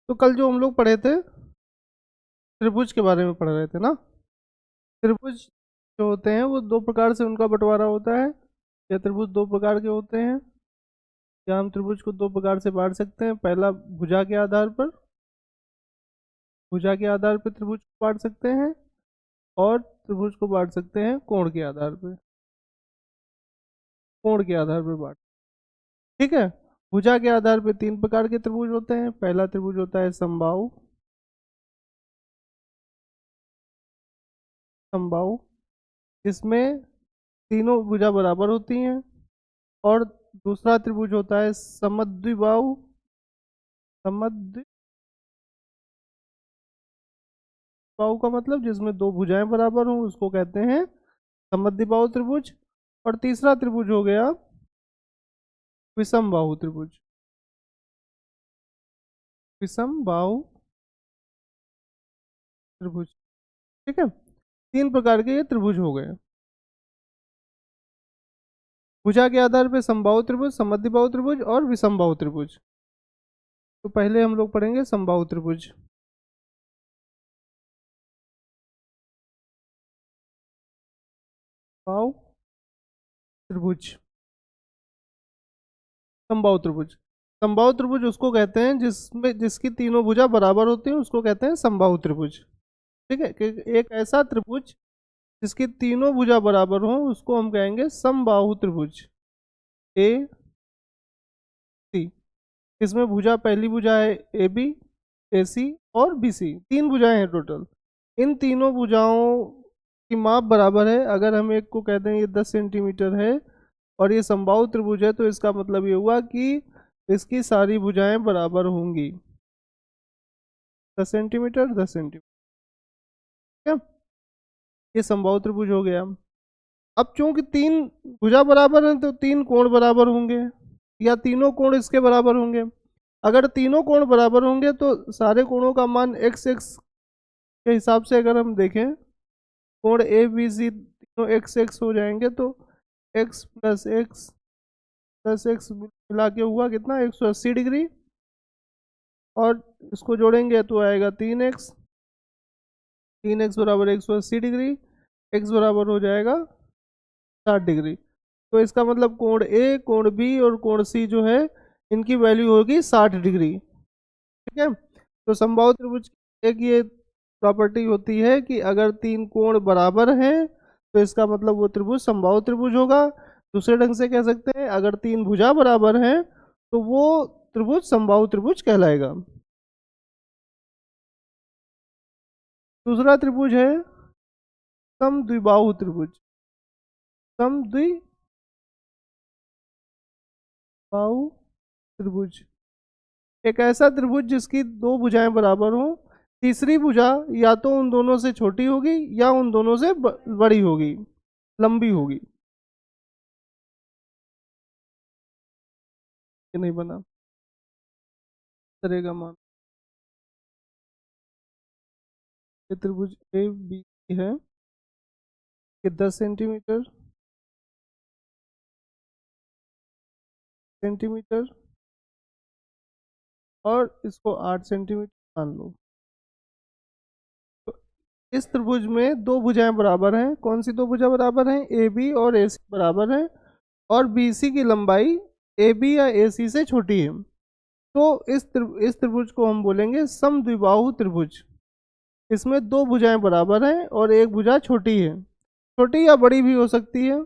तो कल जो हम लोग पढ़े थे त्रिभुज के बारे में पढ़ रहे थे ना। त्रिभुज जो होते हैं वो दो प्रकार से उनका बंटवारा होता है। या त्रिभुज दो प्रकार के होते हैं, या हम त्रिभुज को दो प्रकार से बांट सकते हैं। पहला भुजा के आधार पर, भुजा के आधार पर त्रिभुज को बांट सकते हैं, और त्रिभुज को बांट सकते हैं कोण के आधार पर, कोण के आधार पर बांट। ठीक है। भुजा के आधार पर तीन प्रकार के त्रिभुज होते हैं। पहला त्रिभुज होता है समबाहु, समबाहु जिसमें तीनों भुजा बराबर होती हैं। और दूसरा त्रिभुज होता है समद्विबाहु, समद्विबाहु का मतलब जिसमें दो भुजाएं बराबर हों उसको कहते हैं समद्विबाहु त्रिभुज। और तीसरा त्रिभुज हो गया विषमबाहु त्रिभुज, विषमबाहु त्रिभुज। ठीक है। तीन प्रकार के ये त्रिभुज हो गए। भुजा के आधार पर समबाहु त्रिभुज, समद्विबाहु त्रिभुज और विषमबाहु त्रिभुज। तो पहले हम लोग पढ़ेंगे समबाहु त्रिभुज। बाहु त्रिभुज, समबाहु त्रिभुज। समबाहु त्रिभुज उसको कहते हैं जिसमें जिसकी तीनों भुजा बराबर होती हैं उसको कहते हैं समबाहु त्रिभुज। ठीक है। एक ऐसा त्रिभुज जिसकी तीनों भुजा बराबर हों उसको हम कहेंगे समबाहु त्रिभुज। ए सी, इसमें भुजा पहली भुजा है ए बी, ए सी और बी सी, तीन भुजाएं हैं टोटल। इन तीनों भुजाओं की माप बराबर है। अगर हम एक को कहते हैं ये 10 सेंटीमीटर है और ये समबाहु त्रिभुज है, तो इसका मतलब ये हुआ कि इसकी सारी भुजाएं बराबर होंगी। 10 सेंटीमीटर 10 सेंटीमीटर। ठीक है। ये समबाहु त्रिभुज हो गया। अब चूंकि तीन भुजा बराबर हैं तो तीन कोण बराबर होंगे, या तीनों कोण इसके बराबर होंगे। अगर तीनों कोण बराबर होंगे तो सारे कोणों का मान एक्स एक्स के हिसाब से अगर हम देखें, कोण ए बी सी तीनों एक्स एक्स हो जाएंगे। तो x plus x plus x मिला के हुआ कितना, 180 डिग्री। और इसको जोड़ेंगे तो आएगा 3x, 3x बराबर 180 डिग्री, x बराबर हो जाएगा 60 डिग्री। तो इसका मतलब कोण ए, कोण बी और कोण सी जो है इनकी वैल्यू होगी 60 डिग्री। ठीक है। तो समबाहु त्रिभुज की एक ये प्रॉपर्टी होती है कि अगर तीन कोण बराबर हैं तो इसका मतलब वो त्रिभुज समबाहु त्रिभुज होगा। दूसरे ढंग से कह सकते हैं अगर तीन भुजा बराबर हैं तो वो त्रिभुज समबाहु त्रिभुज कहलाएगा। दूसरा त्रिभुज है समद्विबाहु त्रिभुज, समद्विबाहु त्रिभुज एक ऐसा त्रिभुज जिसकी दो भुजाएं बराबर हों, तीसरी भुजा या तो उन दोनों से छोटी होगी या उन दोनों से बड़ी होगी, लंबी होगी। ये नहीं बना तरह का मान। ये त्रिभुज ए बी है, ये 10 सेंटीमीटर सेंटीमीटर और इसको 8 सेंटीमीटर मान लो। तो इस त्रिभुज में दो भुजाएं बराबर हैं। कौन सी दो भुजा बराबर हैं? ए बी और ए सी बराबर हैं, और बी सी की लंबाई ए बी या ए सी से छोटी है। तो इस त्रिभुज को हम बोलेंगे समद्विबाहु त्रिभुज। इसमें दो भुजाएं बराबर हैं और एक भुजा छोटी है, छोटी या बड़ी भी हो सकती है।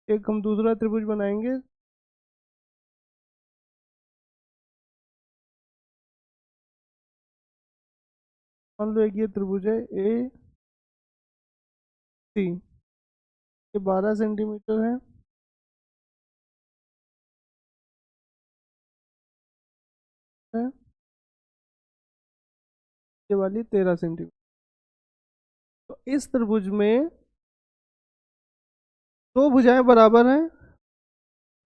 एक हम दूसरा त्रिभुज बनाएंगे। मान लो एक ये त्रिभुज है ए सी, ये 12 सेंटीमीटर है, ये वाली 13 सेंटीमीटर। तो इस त्रिभुज में दो भुजाएं बराबर हैं,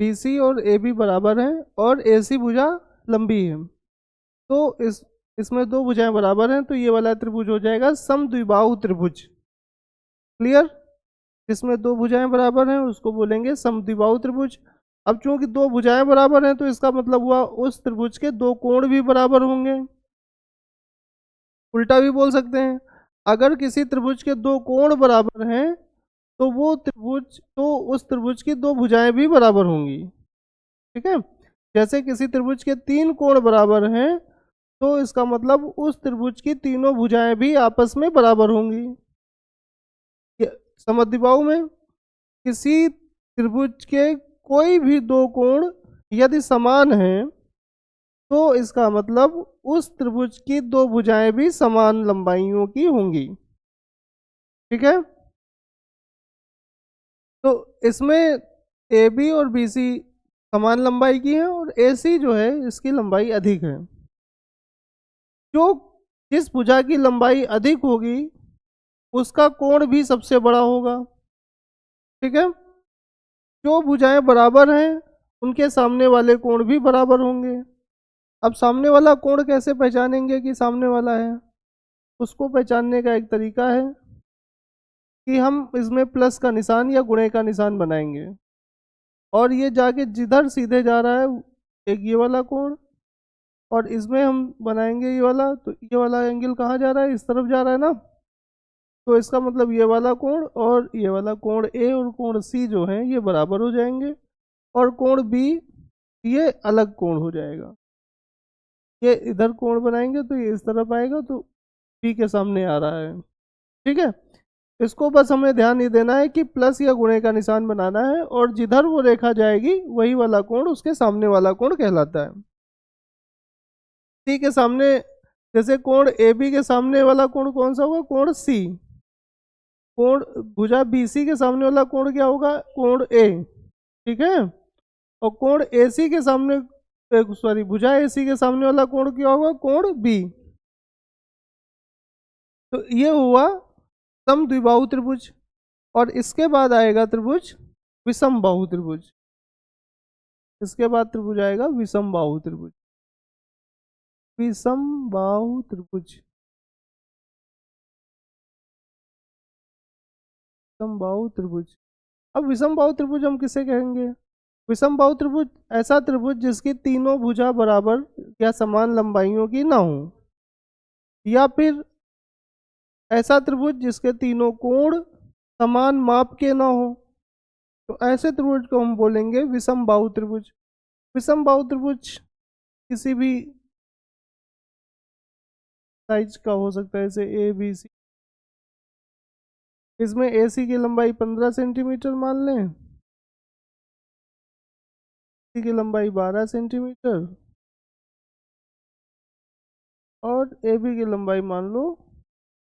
बी सी और ए बी बराबर हैं, और ए सी भुजा लंबी है। तो इसमें दो भुजाएं बराबर हैं, तो ये वाला त्रिभुज हो जाएगा समद्विबाहु त्रिभुज। क्लियर? जिसमें दो भुजाएं बराबर हैं उसको बोलेंगे समद्विबाहु त्रिभुज। अब चूंकि दो भुजाएं बराबर हैं तो इसका मतलब हुआ उस त्रिभुज के दो कोण भी बराबर होंगे। उल्टा भी बोल सकते हैं, अगर किसी त्रिभुज के दो कोण बराबर हैं तो वो त्रिभुज, तो उस त्रिभुज की दो भुजाएं भी बराबर होंगी। ठीक है, जैसे किसी त्रिभुज के तीन कोण बराबर हैं तो इसका मतलब उस त्रिभुज की तीनों भुजाएं भी आपस में बराबर होंगी। समझ पाऊ में, किसी त्रिभुज के कोई भी दो कोण यदि समान हैं तो इसका मतलब उस त्रिभुज की दो भुजाएं भी समान लंबाइयों की होंगी। ठीक है, तो इसमें ए बी और बी सी समान लंबाई की है और ए सी जो है इसकी लंबाई अधिक है। जो जिस भुजा की लंबाई अधिक होगी उसका कोण भी सबसे बड़ा होगा। ठीक है, जो भुजाएं बराबर हैं उनके सामने वाले कोण भी बराबर होंगे। अब सामने वाला कोण कैसे पहचानेंगे कि सामने वाला है? उसको पहचानने का एक तरीका है कि हम इसमें प्लस का निशान या गुणे का निशान बनाएंगे और ये जाके जिधर सीधे जा रहा है एक ये वाला कोण, और इसमें हम बनाएंगे ये वाला, तो ये वाला एंगल कहाँ जा रहा है? इस तरफ जा रहा है ना, तो इसका मतलब ये वाला कोण और ये वाला कोण ए और कोण सी जो है ये बराबर हो जाएंगे और कोण बी ये अलग कोण हो जाएगा। ये इधर कोण बनाएंगे तो ये इस तरफ आएगा, तो बी के सामने आ रहा है। ठीक है, इसको बस हमें ध्यान ये देना है कि प्लस या गुणे का निशान बनाना है और जिधर वो रेखा जाएगी वही वाला कोण उसके सामने वाला कोण कहलाता है। सी के सामने, जैसे कोण ए बी के सामने वाला कोण कौन सा होगा? कोण सी। कोण भुजा बी सी के सामने वाला कोण क्या होगा? कोण ए। ठीक है, और कोण ए सी के सामने, सॉरी, भुजा ए सी के सामने वाला कोण क्या होगा? कोण बी। तो ये हुआ समद्विबाहु त्रिभुज, और इसके बाद आएगा त्रिभुज विषम बाहु त्रिभुज। इसके बाद त्रिभुज आएगा विषम बाहु त्रिभुज। विषम बाहु त्रिभुज, विषम बाहु त्रिभुज। अब विषम बाहु त्रिभुज हम किसे कहेंगे? विषम बाहु त्रिभुज ऐसा त्रिभुज जिसकी तीनों भुजा बराबर या समान लंबाइयों की ना हो, या फिर ऐसा त्रिभुज जिसके तीनों कोण समान माप के ना हो, तो ऐसे त्रिभुज को हम बोलेंगे विषम बाहु त्रिभुज। विषम बाहु त्रिभुज किसी भी साइज का हो सकता है, जैसे ए बी सी। इसमें ए सी की लंबाई 15 सेंटीमीटर मान लें, सी की लंबाई 12 सेंटीमीटर और ए बी की लंबाई मान लो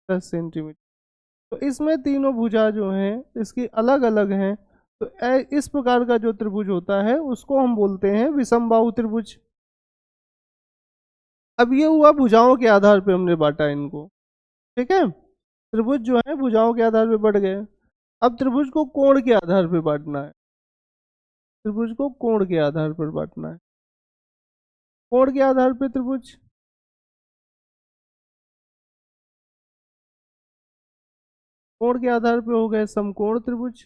10 सेंटीमीटर। तो इसमें तीनों भुजा जो हैं इसकी अलग अलग हैं, तो इस प्रकार का जो त्रिभुज होता है उसको हम बोलते हैं विषम बाहु त्रिभुज। अब ये हुआ भुजाओं के आधार पे हमने बांटा इनको। ठीक है, त्रिभुज जो है भुजाओं के आधार पे बढ़ गए। अब त्रिभुज को कोण के आधार पे बांटना है। त्रिभुज को कोण के आधार पर बांटना है। कोण के आधार पे त्रिभुज, कोण के आधार पे हो गए समकोण त्रिभुज।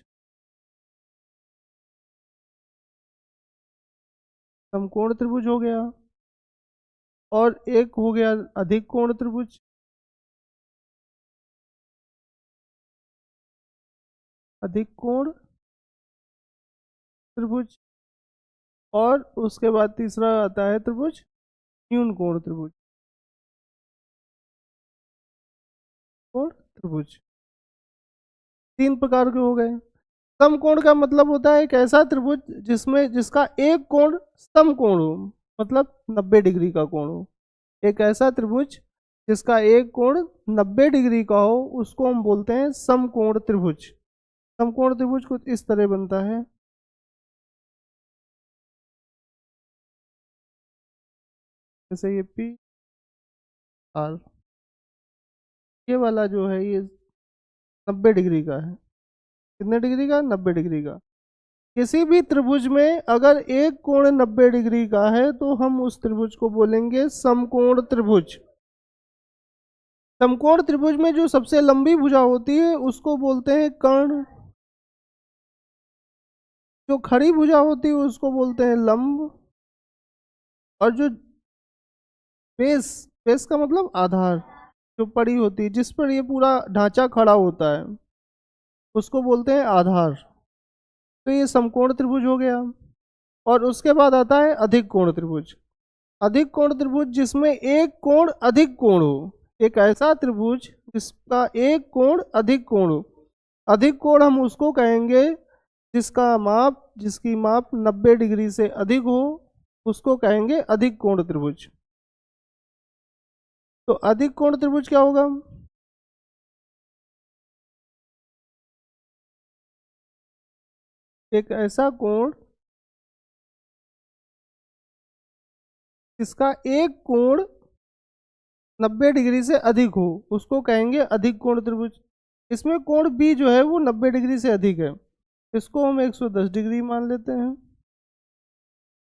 समकोण त्रिभुज हो गया, और एक हो गया अधिक कोण त्रिभुज। अधिक कोण त्रिभुज, और उसके बाद तीसरा आता है त्रिभुज न्यून कोण त्रिभुज। कोण त्रिभुज तीन प्रकार के हो गए। समकोण का मतलब होता है एक ऐसा त्रिभुज जिसमें जिसका एक कोण समकोण हो, मतलब 90 डिग्री का कोण हो। एक ऐसा त्रिभुज जिसका एक कोण 90 डिग्री का हो उसको हम बोलते हैं समकोण त्रिभुज। समकोण त्रिभुज कुछ इस तरह बनता है, जैसे ये पी आर, ये वाला जो है ये 90 डिग्री का है। कितने डिग्री का? 90 डिग्री का। किसी भी त्रिभुज में अगर एक कोण 90 डिग्री का है तो हम उस त्रिभुज को बोलेंगे समकोण त्रिभुज। समकोण त्रिभुज में जो सबसे लंबी भुजा होती है उसको बोलते हैं कर्ण। जो खड़ी भुजा होती है उसको बोलते हैं लंब, और जो बेस, बेस का मतलब आधार, जो पड़ी होती है जिस पर ये पूरा ढांचा खड़ा होता है उसको बोलते हैं आधार। तो ये समकोण त्रिभुज हो गया। और उसके बाद आता है अधिक कोण त्रिभुज। अधिक कोण त्रिभुज जिसमें एक कोण अधिक कोण हो, एक ऐसा त्रिभुज जिसका एक कोण अधिक कोण हो। अधिक कोण हम उसको कहेंगे जिसकी माप 90 डिग्री से अधिक हो, उसको कहेंगे अधिक कोण त्रिभुज। तो अधिक कोण त्रिभुज क्या होगा? एक ऐसा कोण जिसका एक कोण 90 डिग्री से अधिक हो, उसको कहेंगे अधिक कोण त्रिभुज। इसमें कोण बी जो है वो 90 डिग्री से अधिक है, इसको हम 110 डिग्री मान लेते हैं।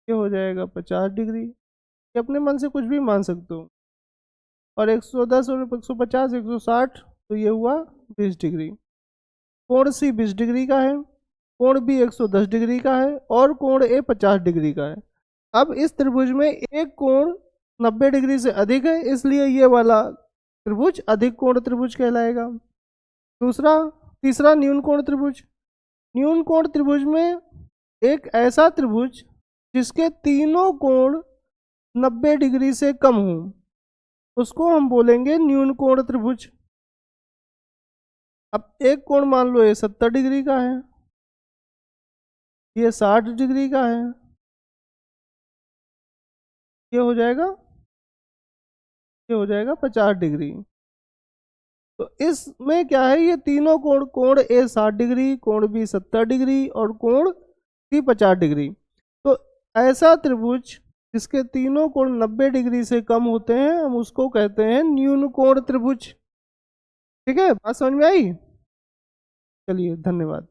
ये हो जाएगा 50 डिग्री। ये अपने मन से कुछ भी मान सकते हो। और 110 और 150 160, तो ये हुआ 20 डिग्री। कोण सी 20 डिग्री का है, कोण बी 110 डिग्री का है, और कोण ए 50 डिग्री का है। अब इस त्रिभुज में एक कोण 90 डिग्री से अधिक है, इसलिए ये वाला त्रिभुज अधिक कोण त्रिभुज कहलाएगा। तीसरा न्यून कोण त्रिभुज। न्यून कोण त्रिभुज में एक ऐसा त्रिभुज जिसके तीनों कोण 90 डिग्री से कम हो, उसको हम बोलेंगे न्यून कोण त्रिभुज। अब एक कोण मान लो ये 70 डिग्री का है, ये 60 डिग्री का है, ये हो जाएगा 50 डिग्री। तो इसमें क्या है, ये तीनों कोण, कोण ए 60 डिग्री, कोण बी 70 डिग्री और कोण सी 50 डिग्री। तो ऐसा त्रिभुज जिसके तीनों कोण 90 डिग्री से कम होते हैं, हम उसको कहते हैं न्यून कोण त्रिभुज। ठीक है, बात समझ में आई? चलिए, धन्यवाद।